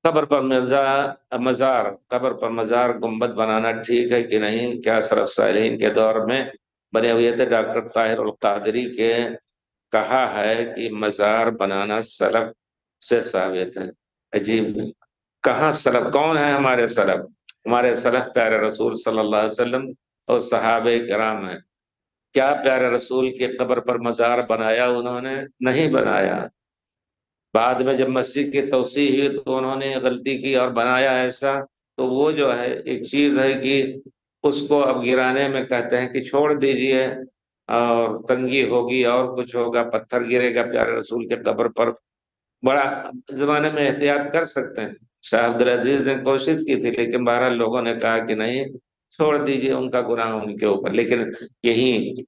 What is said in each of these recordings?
قبر پر مزار، قبر پر مزار گنبد بنانا ٹھیک ہے کہ نہیں؟ کیا سلف صالحین کے دور میں بنے ہوئے تھے؟ ڈاکٹر طاہر القادری کے کہا ہے کہ مزار بنانا سلف سے ثابت ہے۔ عجیب، کہاں سلف؟ کون ہے ہمارے سلف؟ ہمارے سلف پیارے رسول صلی اللہ علیہ وسلم اور صحابہ کرام ہیں۔ کیا پیارے رسول کے قبر پر مزار بنایا انہوں نے؟ نہیں بنایا۔ بعد میں جب مسجد کی توسیع ہوئی تو انہوں نے غلطی کی اور بنایا ایسا، تو وہ جو ہے ایک چیز ہے کہ اس کو اب گرانے میں کہتے ہیں کہ چھوڑ دیجئے، اور تنگی ہوگی اور کچھ ہوگا، پتھر گرے گا پیارے رسول کے قبر پر۔ بڑا زمانے میں احتیاط کر سکتے ہیں، شاہ عبد العزیز نے کوشش کی تھی، لیکن بہرحال لوگوں نے کہا کہ نہیں، چھوڑ دیجئے، ان کا گناہ ان کے اوپر۔ لیکن یہی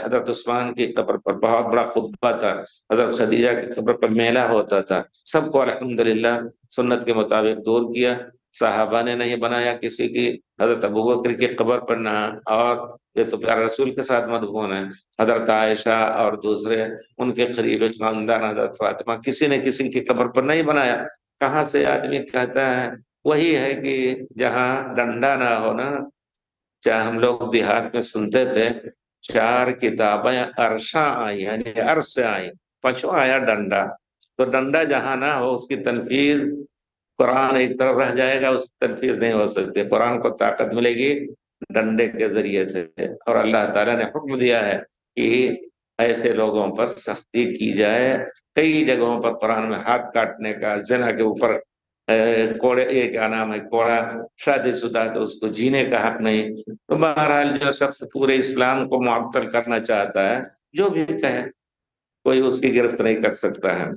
حضرت عثمان کی قبر پر بہت بڑا خطبہ تھا، حضرت خدیجہ کی قبر پر میلہ ہوتا تھا، سب کو الحمدللہ سنت کے مطابق دور کیا۔ صحابہ نے نہیں بنایا کسی کی، حضرت ابوبکر کی قبر پر نہ، اور یہ تو پیارے رسول کے ساتھ مدفون ہے، حضرت عائشہ اور دوسرے ان کے قریب خاندان، حضرت فاطمہ، کسی نے کسی کی قبر پر نہیں بنایا۔ کہاں سے آدمی کہتا ہے؟ وہی ہے کہ جہاں ڈنڈا نہ ہونا، چاہے ہم لوگ دیہات میں سنتے تھے، چار کتابیں عرشاں آئی، یعنی عرش سے آئی، پچھو آیا ڈنڈا، تو ڈنڈا جہاں نہ ہو اس کی تنفیذ، قرآن ایک طرف رہ جائے گا، اس کی تنفیذ نہیں ہو سکتی۔ قرآن کو طاقت ملے گی ڈنڈے کے ذریعے سے، اور اللہ تعالیٰ نے حکم دیا ہے کہ ایسے لوگوں پر سختی کی جائے۔ کئی جگہوں پر قرآن میں ہاتھ کاٹنے کا، زنا کے اوپر کوڑے، یہ کیا نام ہے، کوڑا، شادی شدہ تو اس کو جینے کا حق نہیں۔ تو بہرحال جو شخص پورے اسلام کو معطل کرنا چاہتا ہے، جو بھی کہے، کوئی اس کی گرفت نہیں کر سکتا ہے۔